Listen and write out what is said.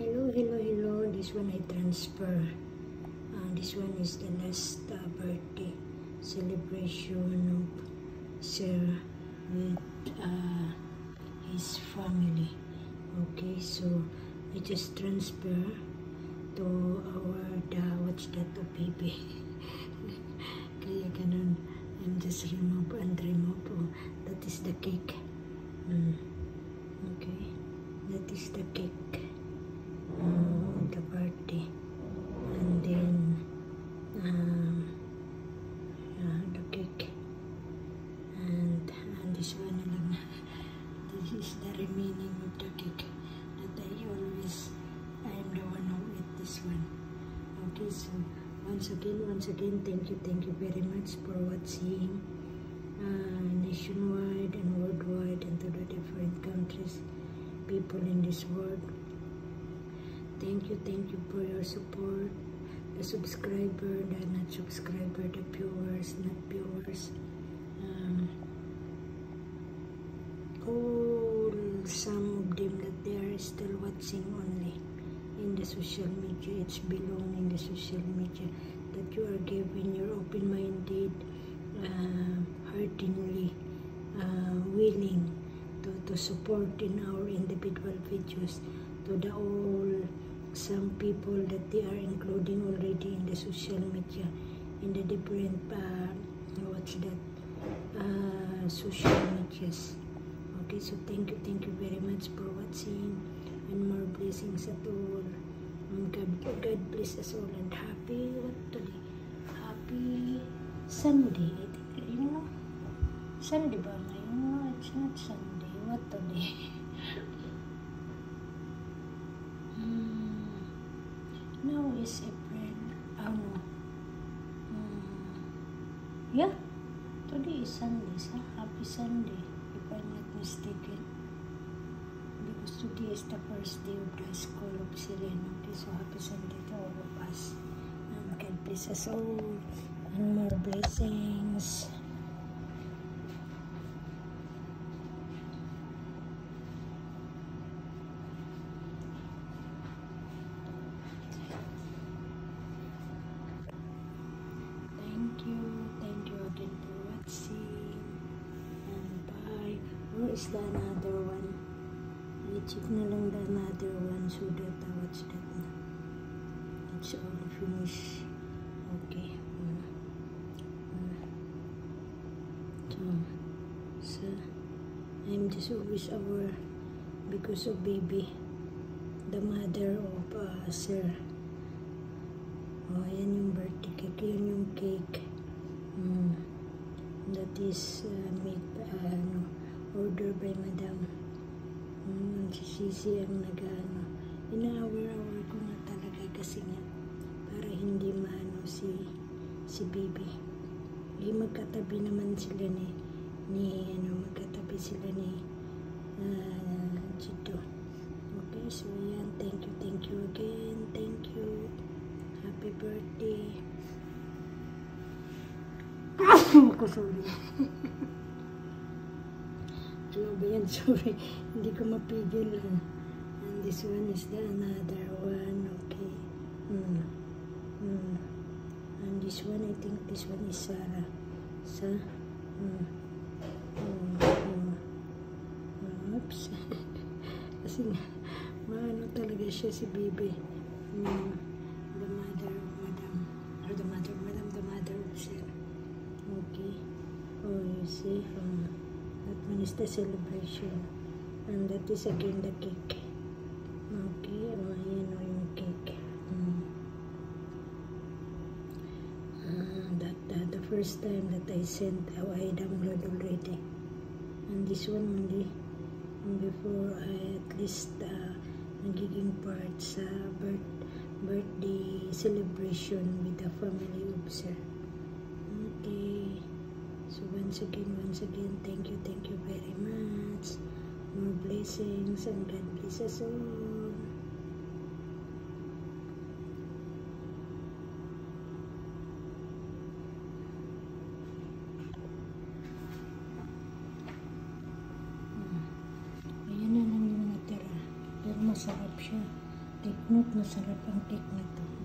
Hello. This one I transfer. This one is the last birthday celebration of Sir with his family. Okay, so I just transfer to our what's that, to baby. Kaya ganun. I'm just remove. Oh, that is the cake. Okay, that is the cake. The birthday, and then the cake, and this one lang. This is the remaining of the cake that I am the one who ate this one. Okay, so once again, thank you very much for watching nationwide and worldwide, and to the different countries, people in this world. Thank you for your support, the subscriber, the not subscriber, the viewers, not viewers, all some of them that they are still watching only in the social media. It's belong in the social media that you are giving your open-minded, heartily willing to support in our individual videos, to the all some people that they are including already in the social media, in the different social medias. Okay, so thank you very much for watching, and more blessings at all. God bless us all, and happy Sunday. You know, Sunday ba? No, it's not Sunday. What today? Now is April. Oh no. Yeah. Today is Sunday. So happy Sunday, if I'm not mistaken. Because today is the first day of the school of Sereno. Okay, so happy Sunday to all of us. And God bless us all, and more blessings. Thank you again for watching, and bye. Where is the another one? I-check na lang the another one so that what's that na? It's all finished. Okay. So I'm just always aware because of baby, the mother of Sir. Oh, yan yung birthday cake. Yan yung cake. That is made order by Madam. Si Sisi ang ina-aware ko nga talaga, kasi nga para hindi maano si baby. Magkatabi naman sila magkatabi sila ni Chito. Okay, so yan, thank you again, thank you. Happy birthday. Sorry. Sorry. Hindi ko mapigil. And this one is the another one. Okay. And this one, I think this one is Sarah. Oops. Kasi maano talaga siya si baby. The mother of Sir. Okay. Oh, you see, that one is the celebration, and that is again the cake. Okay, ayan yung cake. The first time that I sent, I download already, and this one only before I at least nagiging part sa birthday celebration with the family of Sir. Okay, so once again, thank you very much. More blessings, and God bless us all. Ayan na lang yung natira, pero masarap siya. Take note, masarap ang cake na to.